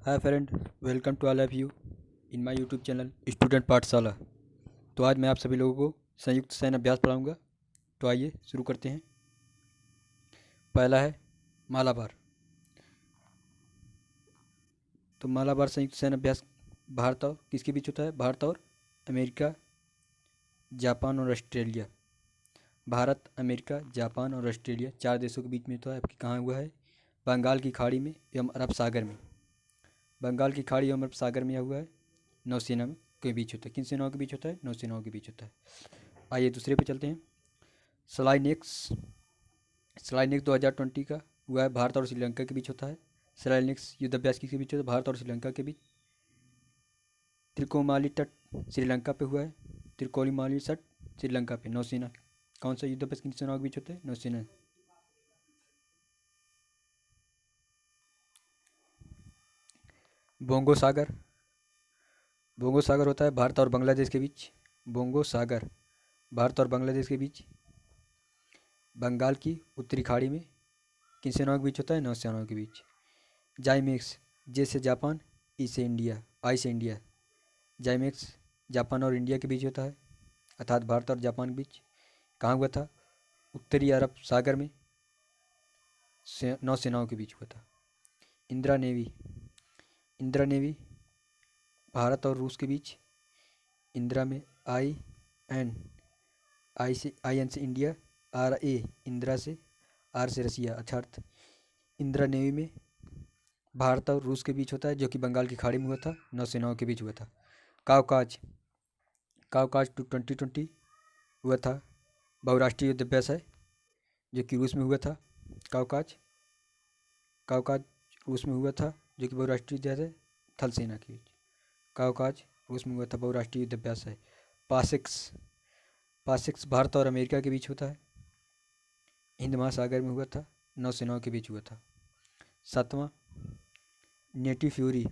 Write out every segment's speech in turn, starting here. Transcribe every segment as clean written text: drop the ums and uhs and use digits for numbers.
Hi friend, welcome to all of you in my YouTube channel Student Pathshala. तो आज मैं आप सभी लोगों को संयुक्त सैन्य अभ्यास पढ़ाऊंगा। तो आइए शुरू करते हैं। पहला है मालाबार। तो मालाबार संयुक्त सैन्य अभ्यास भारत और किसके बीच होता है? भारत और अमेरिका, जापान और ऑस्ट्रेलिया। भारत, अमेरिका, जापान और ऑस्ट्रेलिया 4 देशों के बीच में होता है। आपकी कहाँ हुआ है? बंगाल की खाड़ी में एवं अरब सागर में। बंगाल की खाड़ी एवं अरब सागर में यह हुआ है। नौसेना के बीच होता है। किन सेनाओं के बीच होता है? नौसेनाओं के बीच होता है। आइए दूसरे पे चलते हैं। स्लाइनेक्स। स्लाइनेक्स 2020 का हुआ है। भारत और श्रीलंका के बीच होता है। स्लाइनेक्स युद्ध अभ्यास किसके बीच होता है? भारत और श्रीलंका के बीच। त्रिकोमाली तट श्रीलंका पे हुआ है। त्रिकोमाली तट श्रीलंका पे। नौसेना। कौन सा युद्ध अभ्यास किन सेनाओं के बीच होता है? नौसेना। बोंगो सागर। बोंगो सागर होता है भारत और बांग्लादेश के बीच। बोंगो सागर भारत और बांग्लादेश के बीच। बंगाल की उत्तरी खाड़ी में किन सेनाओं के बीच होता है? नौसेनाओं के बीच। जाइमेक्स, जे से जापान, ई से इंडिया, आई से इंडिया। जाइमेक्स जापान और इंडिया के बीच होता है, अर्थात भारत और जापान के बीच। कहाँ हुआ था? उत्तरी अरब सागर में नौसेनाओं के बीच हुआ था। इंदिरा नेवी। इंदिरा नेवी भारत और रूस के बीच। इंदिरा में आई एन, आई एन से इंडिया, आर ए इंदिरा से, आर से रसिया, अर्थात इंदिरा नेवी में भारत और रूस के बीच होता है, जो कि बंगाल की खाड़ी में हुआ था। नौसेनाओं के बीच हुआ था। कावकाज। कावकाज 2020 हुआ था। बहुराष्ट्रीय युद्ध अभ्यास है जो कि रूस में हुआ था। कावकाज कावकाज रूस में हुआ था, जो कि बहुराष्ट्रीय युद्ध है थल सेना के बीच। कावकाज रूस में हुआ था, बहुराष्ट्रीय युद्ध अभ्यास है। पासिक्स। पासिक्स भारत और अमेरिका के बीच होता है, हिंद महासागर में हुआ था, नौसेनाओं के बीच हुआ था। सातवां नेटिव फ्यूरी।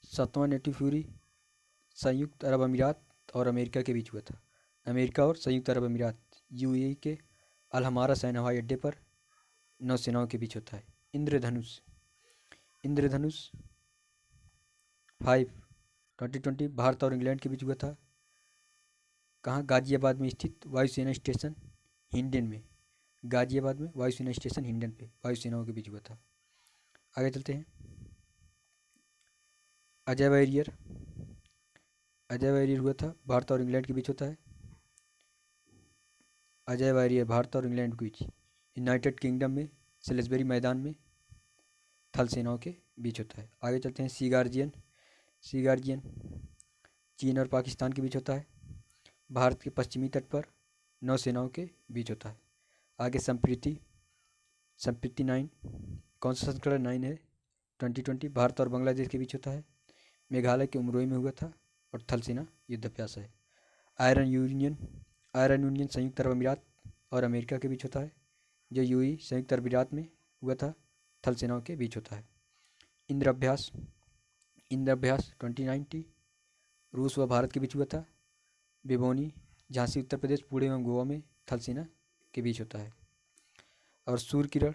सातवां नेटिव फ्यूरी संयुक्त अरब अमीरात और अमेरिका के बीच हुआ था। अमेरिका और संयुक्त अरब अमीरात, यूएई के अल हमारा सैन्य हवाई अड्डे पर नौसेनाओं के बीच होता है। इंद्रधनुष। इंद्रधनुष 5 2020 भारत और इंग्लैंड के बीच हुआ था। कहाँ? गाजियाबाद में स्थित वायुसेना स्टेशन हिंडन में। गाजियाबाद में वायुसेना स्टेशन हिंडन पे वायुसेनाओं के बीच हुआ था। आगे चलते हैं। अजय वॉरियर। अजय वॉरियर हुआ था, भारत और इंग्लैंड के बीच होता है। अजय वॉरियर भारत और इंग्लैंड के बीच यूनाइटेड किंगडम में सेलिसबरी मैदान में थल सेनाओं के बीच होता है। आगे चलते हैं। सी गार्जियन। सी गार्जियन चीन और पाकिस्तान के बीच होता है, भारत के पश्चिमी तट पर नौसेनाओं के बीच होता है। आगे संप्रीति। संप्रीति 9 कौन सा संस्करण? 9 है। 2020 भारत और बांग्लादेश के बीच होता है, मेघालय के उमरोई में हुआ था और थल सेना युद्ध अभ्यास है। Iron union. आयरन यूनियन संयुक्त अरब अमीरात और अमेरिका के बीच होता है, जो यूएई संयुक्त अरब अमीरात में हुआ था, थल सेनाओं के बीच होता है। इंद्र अभ्यास। इंद्र अभ्यास 2090 रूस व भारत के बीच हुआ था, भिवोनी, झांसी उत्तर प्रदेश, पुणे एवं गोवा में थल सेना के बीच होता है। और सूर्य किरण।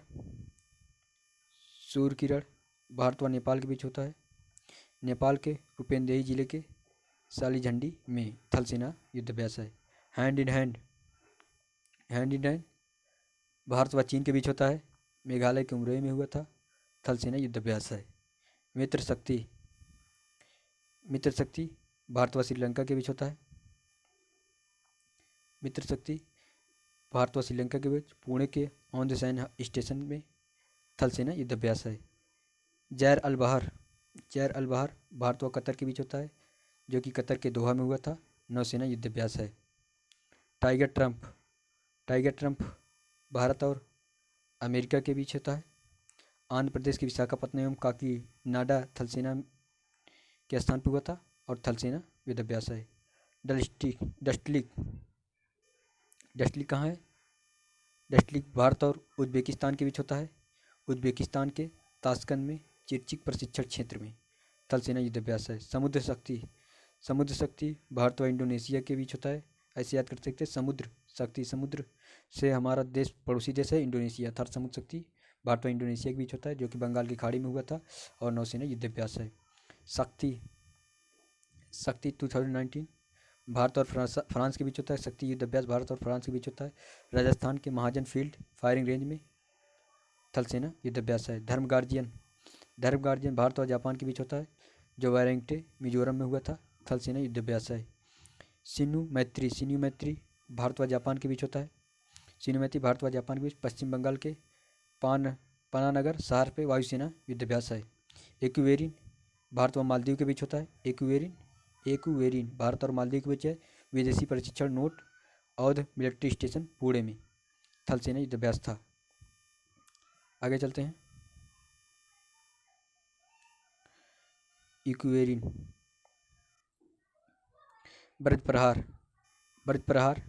सूर्य किरण भारत व नेपाल के बीच होता है, नेपाल के रूपेंदेही जिले के सालीझंडी में थल सेना युद्ध अभ्यास है। Hand in hand. Hand in hand Bharat व चीन के बीच होता है, मेघालय के उमरोई में हुआ था, थल सेना युद्ध अभ्यास है। मित्र शक्ति। मित्र शक्ति भारत व श्रीलंका के बीच होता है। मित्र शक्ति भारत व श्रीलंका के बीच पुणे के ऑन द सैन्य स्टेशन में थल सेना युद्ध अभ्यास है। जैर अल बहर। जैर अल बहर भारत व कतर के बीच होता है, जो कि कतर के दोहा में हुआ था, नौसेना युद्ध अभ्यास है। Tiger Trump. Tiger Trump Bharat और अमेरिका के बीच होता है, आंध्र प्रदेश के विशाखापत्तनम एवं काकीनाडा थल सेना के स्थान पर हुआ था और थल सेना युद्ध अभ्यास है। डस्टलिक। डस्टलिक कहाँ है? डस्टलिक भारत और उज्बेकिस्तान के बीच होता है, उज्बेकिस्तान के ताशकंद में चिरचिक प्रशिक्षण क्षेत्र में थल सेना युद्ध अभ्यास है। समुद्र शक्ति। समुद्र शक्ति भारत व इंडोनेशिया के बीच होता है। ऐसे याद कर सकते हैं, समुद्र शक्ति, समुद्र से हमारा देश पड़ोसी देश है इंडोनेशिया, अर्थात समुद्र शक्ति भारत और इंडोनेशिया के बीच होता है, जो कि बंगाल की खाड़ी में हुआ था, और नौसेना युद्ध अभ्यास है। शक्ति 2019 भारत और फ्रांस के बीच होता है। शक्ति युद्ध अभ्यास भारत और फ्रांस के बीच होता है। राजस्थान के महाजन फील्ड फायरिंग रेंज में थल सेना युद्ध अभ्यास है। धर्म गार्जियन भारत और जापान के बीच होता है, जो वारंगटे मिजोरम में हुआ था। थल सेना युद्ध अभ्यास है। शिन्यू मैत्री भारत व जापान के बीच होता है। शिन्यू मैत्री भारत व जापान के बीच पश्चिम बंगाल के पानानगर शहर पे वायुसेना युद्ध अभ्यास है। एक्वेरिन भारत व मालदीव के बीच होता है। एक्वेरिन भारत और मालदीव के बीच है। विदेशी प्रशिक्षण note Awadh military station Pune में थल सेना युद्ध अभ्यास था। आगे चलते हैं। एक्वेरिन ब्रज प्रहार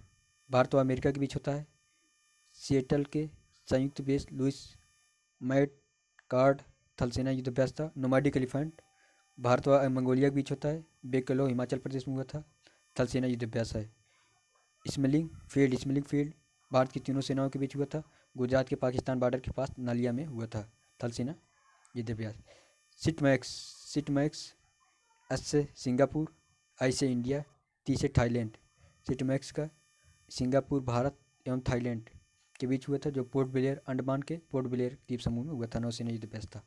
भारत व अमेरिका के बीच होता है। सिएटल के संयुक्त बेस लुइस मैटकार्ड थल सेना युद्ध अभ्यास था। नोमैडिक एलिफेंट भारत व मंगोलिया के बीच होता है, बेकलो हिमाचल प्रदेश में हुआ था। थल सेना युद्ध अभ्यास है। स्मेलिंग फील्ड भारत की तीनों सेनाओं के बीच हुआ था, गुजरात के पाकिस्तान बॉर्डर के पास नालिया में हुआ था। थल सेना युद्ध अभ्यास। सिटमैक्स एस से सिंगापुर, आई से इंडिया, टी से थाईलैंड। सिटमैक्स का सिंगापुर भारत एवं थाईलैंड के बीच हुआ था, जो पोर्ट ब्लेयर अंडमान के पोर्ट ब्लेयर द्वीप समूह में हुआ था। नौसेना युद्ध अभ्यास था।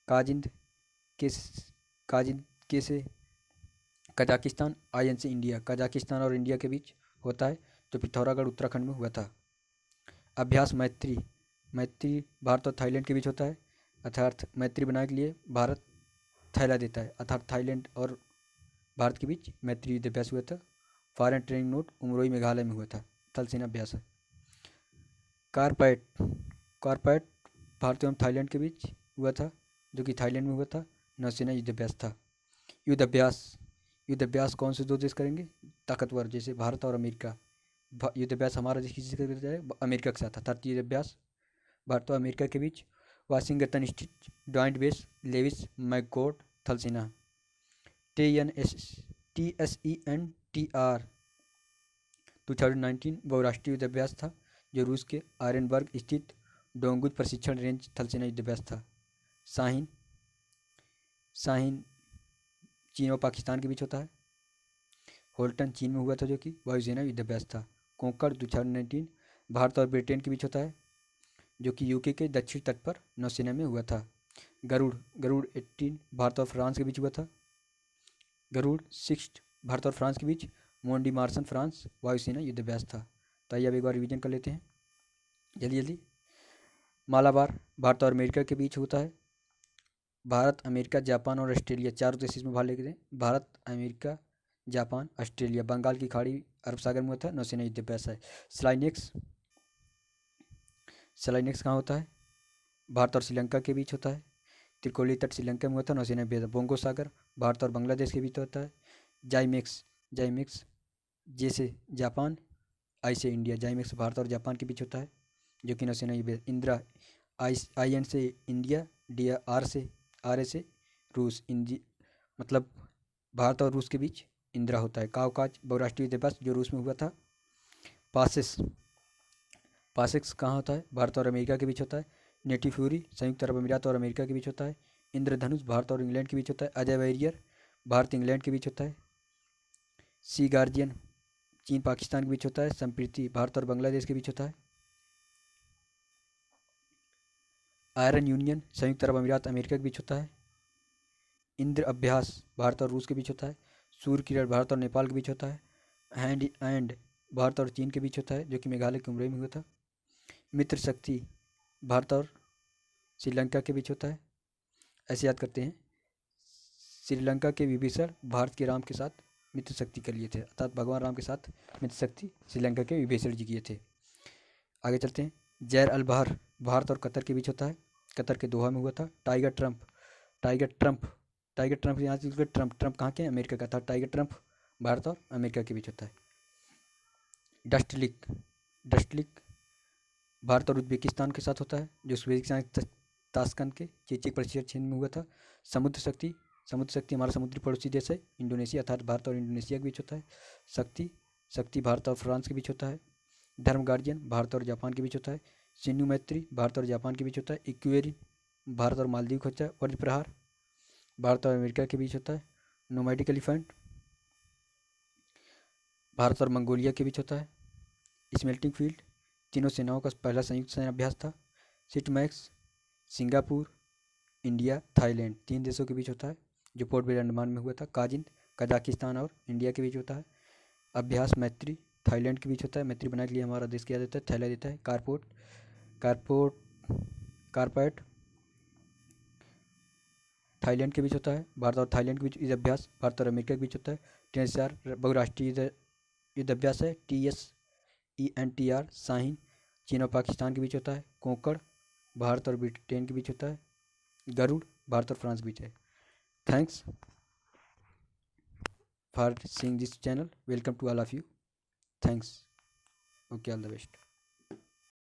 काजिंद के से कजाकिस्तान, आयन से इंडिया, कजाकिस्तान और इंडिया के बीच होता है, जो पिथौरागढ़ उत्तराखंड में हुआ था। अभ्यास मैत्री भारत और थाईलैंड के बीच होता है, अर्थात मैत्री बनाने के लिए भारत थैला देता है, अर्थात थाईलैंड और भारत के बीच मैत्री युद्ध अभ्यास हुआ था। Foreign training note Umroi Meghalaya में हुआ था। थल सेना अभ्यास है। कारपैट भारत एवं थाईलैंड के बीच हुआ था, जो कि थाईलैंड में हुआ था। नौसेना युद्ध अभ्यास था। युद्ध अभ्यास कौन से दो देश करेंगे? ताकतवर, जैसे भारत और अमेरिका। युद्ध अभ्यास हमारा देश किसी से करता है? अमेरिका के साथ। अर्थात युद्ध अभ्यास भारत और अमेरिका के बीच Washington street joint base Lewis McChord थल सेना। TSENTR 2019 बहुराष्ट्रीय युद्ध अभ्यास था, जो रूस के आयरनबर्ग स्थित डोंगुज प्रशिक्षण रेंज थल सेना युद्ध अभ्यास था। शाहीन चीन और पाकिस्तान के बीच होता है। होल्टन चीन में हुआ था, जो कि वायुसेना युद्ध अभ्यास था। कोंकण 2019 भारत और ब्रिटेन के बीच होता है, जो कि यूके के दक्षिण तट पर नौसेना में हुआ था। गरुड़ 18 भारत और फ्रांस के बीच हुआ था। गरुड़ 6 भारत और फ्रांस के बीच मोंडी मार्सन फ्रांस वायुसेना युद्ध अभ्यास था। तो आइए अब एक बार रिवीजन कर लेते हैं जल्दी। मालाबार भारत और अमेरिका के बीच होता है। भारत, अमेरिका, जापान और ऑस्ट्रेलिया चारों देश इसमें भाग लेते हैं। Bharat, America, Japan, Australia. Bengal की खाड़ी अरब सागर में होता है। नौसेना युद्ध अभ्यास है। स्लाइनेक्स कहाँ होता है? भारत और श्रीलंका के बीच होता है। त्रिकोणीय तट श्रीलंका में होता है। नौसेना अभ्यास। बोंगो सागर भारत और बांग्लादेश के बीच होता है। जाइमेक्स जे से जापान, आई से इंडिया। जाइमेक्स भारत और जापान के बीच होता है, जो कि नौसेना युद्ध। इंदिरा IN से इंडिया, RA से रूस। मतलब भारत और रूस के बीच इंदिरा होता है। काउकाज बहुराष्ट्रीय युद्ध अभ्यास, जो रूस में हुआ था। पासेक्स कहाँ होता है? भारत और अमेरिका के बीच होता है। नेटिव फ्यूरी संयुक्त अरब अमीरात और अमेरिका के बीच होता है। इंद्रधनुष भारत और इंग्लैंड के बीच होता है। अजय वैरियर भारत इंग्लैंड के बीच होता है। सी गार्जियन चीन पाकिस्तान के बीच होता है। संप्रीति भारत और बांग्लादेश के बीच होता है। आयरन यूनियन संयुक्त अरब अमीरात अमेरिका के बीच होता है। इंद्र अभ्यास भारत और रूस के बीच होता है। सूर्य किरण भारत और नेपाल के बीच होता है। हैंड एंड भारत और चीन के बीच होता है, जो कि मेघालय के उमरोई में हुआ था। मित्र शक्ति भारत और श्रीलंका के बीच होता है। ऐसे याद करते हैं। श्रीलंका के विभीषण भारत के राम के साथ मित्र शक्ति कर लिए थे, अर्थात भगवान राम के साथ मित्र शक्ति श्रीलंका के विभीषण जी किए थे। आगे चलते हैं। जैर अल बहर भारत और कतर के बीच होता है। कतर के दोहा में हुआ था। टाइगर ट्रंप यहाँ से ट्रंप कहाँ के? अमेरिका का था। टाइगर ट्रंप भारत और अमेरिका के बीच होता है। डस्ट लिक भारत और उज्बेकिस्तान के साथ होता है, जो उज्बेकिस्तान ताशकंद के चेचक प्रशिक्षण क्षेत्र में हुआ था। समुद्र शक्ति हमारा समुद्री पड़ोसी देश है, इंडोनेशिया, अर्थात भारत और इंडोनेशिया के बीच होता है। शक्ति भारत और फ्रांस के बीच होता है। धर्म गार्जियन भारत और जापान के बीच होता है। सिन्धु मैत्री भारत और जापान के बीच होता है। इक्वेरिन भारत और मालदीव का होता है। वज्र प्रहार भारत और अमेरिका के बीच होता है। नोमैडिक एलिफेंट भारत और मंगोलिया के बीच होता है। स्मेल्टिंग फील्ड तीनों सेनाओं का पहला संयुक्त सैन्य अभ्यास था। सिटमैक्स सिंगापुर इंडिया थाईलैंड 3 देशों के बीच होता है, जो पोर्ट ब्लेयर अंडमान में हुआ था। काजिंद कजाकिस्तान और इंडिया के बीच होता है। अभ्यास मैत्री थाईलैंड के बीच होता है। मैत्री बनाने के लिए हमारा देश किया जाता है, थैला देता है। कारपोर्ट कारपेट थाईलैंड के बीच होता है। भारत और थाईलैंड के बीच युद्ध अभ्यास भारत और अमेरिका के बीच होता है। TSR बहुराष्ट्रीय युद्ध अभ्यास है। TSENTR शाहीन चीन और पाकिस्तान के बीच होता है। कोंकण भारत और ब्रिटेन के बीच होता है। गरुड़ भारत और फ्रांस के बीच है। Thanks for seeing this channel. Welcome to all of you. Thanks. Okay, all the best.